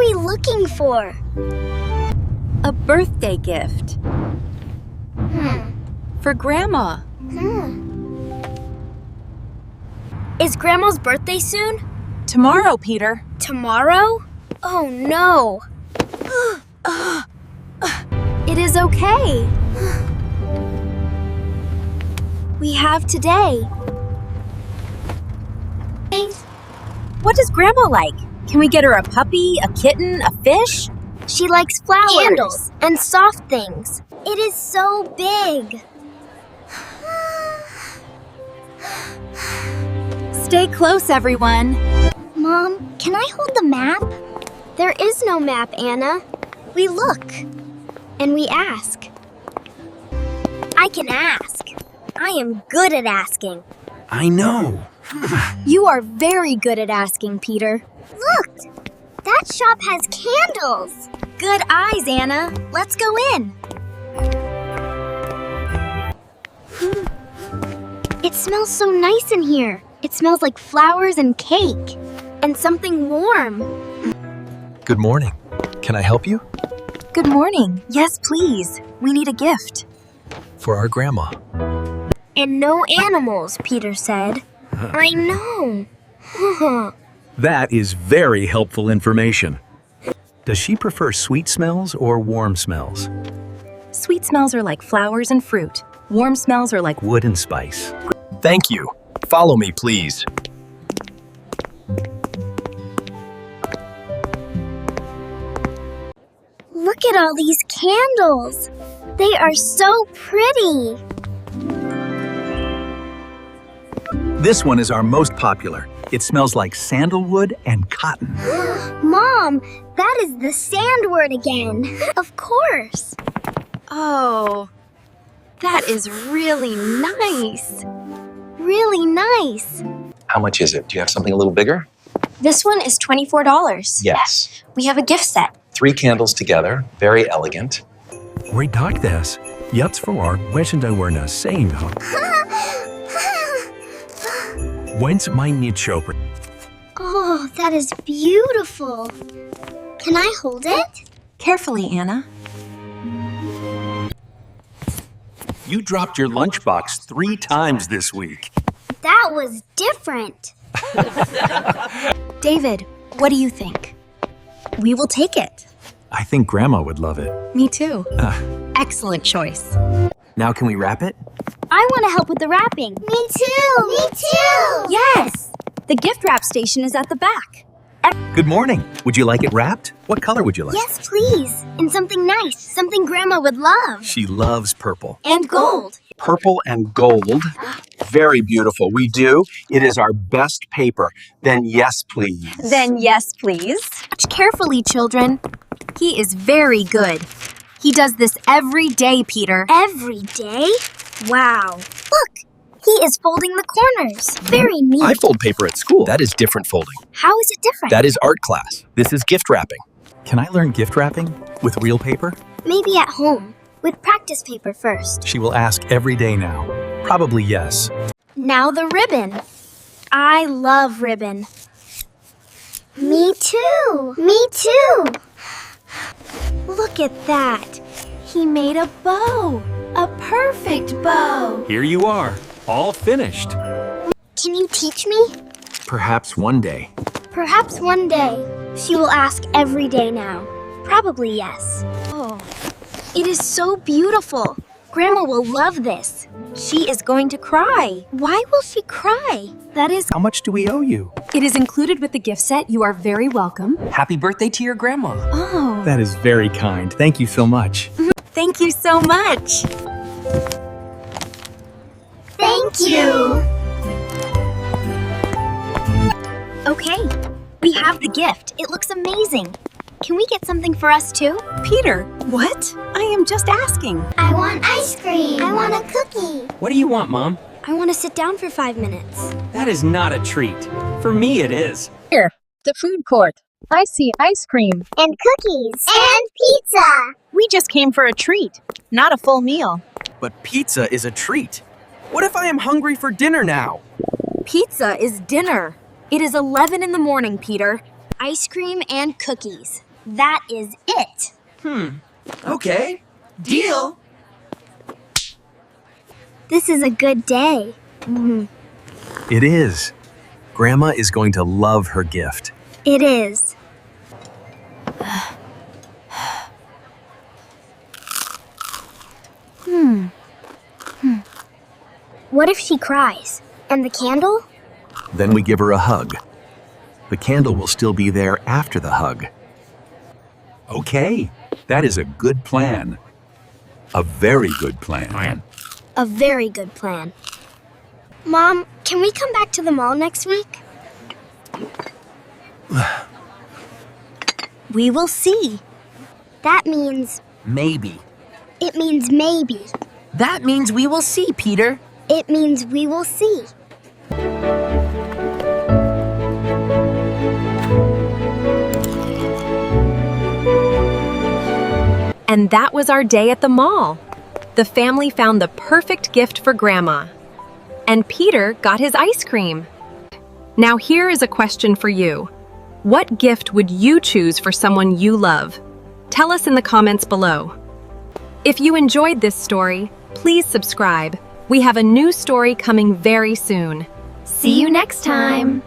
we looking for? A birthday gift. For Grandma. Is Grandma's birthday soon? Tomorrow, Peter. Tomorrow? Oh no. It is okay. We have today. What does Grandma like? Can we get her a puppy, a kitten, a fish? She likes flowers. Candles and soft things. It is so big. Stay close, everyone. Mom, can I hold the map? There is no map, Anna. We look. And we ask. I can ask. I am good at asking. I know. You are very good at asking, Peter. Look! That shop has candles. Good eyes, Anna. Let's go in. It smells so nice in here. It smells like flowers and cake. And something warm. Good morning. Can I help you? Good morning. Yes, please. We need a gift. For our grandma. And no animals, Peter said. I know. That is very helpful information. Does she prefer sweet smells or warm smells? Sweet smells are like flowers and fruit. Warm smells are like Wood and spice. Thank you. Follow me, please. Look at all these candles. They are so pretty. This one is our most popular. It smells like sandalwood and cotton. Mom, that is the sand word again. Of course. Oh, that is really nice. Really nice. How much is it? Do you have something a little bigger? This one is $24. Yes. We have a gift set. 3 candles together, very elegant. Oj, tack Des. Jag tror wesendowerna saying When's my need shopper? Oh, that is beautiful. Can I hold it? Carefully, Anna. You dropped your lunchbox 3 times this week. That was different. David, what do you think? We will take it. I think Grandma would love it. Me too. Excellent choice. Now can we wrap it? I want to help with the wrapping. Me too. Me too. Yes! The gift wrap station is at the back. Good morning. Would you like it wrapped? What color would you like? Yes, please. And something nice. Something Grandma would love. She loves purple. And gold. Purple and gold. Very beautiful. We do. It is our best paper. Then yes, please. Then yes, please. Watch carefully, children. He is very good. He does this every day, Peter. Every day? Wow. Look, he is folding the corners. Very neat. I fold paper at school. That is different folding. How is it different? That is art class. This is gift wrapping. Can I learn gift wrapping with real paper? Maybe at home, with practice paper first. She will ask every day now. Probably yes. Now the ribbon. I love ribbon. Me too. Me too. Look at that. He made a bow. A perfect bow. Here you are, all finished. Can you teach me? Perhaps one day. Perhaps one day. She will ask every day now. Probably yes. Oh, It is so beautiful. Grandma will love this. she is going to cry. Why will she cry? That is, How much do we owe you? it is included with the gift set. You are very welcome. Happy birthday to your grandma. Oh, That is very kind. Thank you so much. thank you so much. Thank you. Okay, we have the gift. It looks amazing. Can we get something for us too? Peter, what? I am just asking. I want ice cream. I want a cookie. What do you want, Mom? I want to sit down for 5 minutes. That is not a treat. For me, it is. Here, the food court. I see ice cream. And cookies. And pizza. We just came for a treat, not a full meal. But pizza is a treat. What if I am hungry for dinner now? Pizza is dinner. It is 11 in the morning, Peter. Ice cream and cookies. That is it. Okay, deal. This is a good day. It is. Grandma is going to love her gift. It is. What if she cries? And the candle? Then we give her a hug. The candle will still be there after the hug. Okay, that is a good plan. A very good plan. A very good plan. Mom, can we come back to the mall next week? We will see. That means, Maybe. it means maybe. That means we will see, Peter. It means we will see. And that was our day at the mall. The family found the perfect gift for Grandma. And Peter got his ice cream. Now here is a question for you. What gift would you choose for someone you love? Tell us in the comments below. If you enjoyed this story, please subscribe. We have a new story coming very soon. See you next time.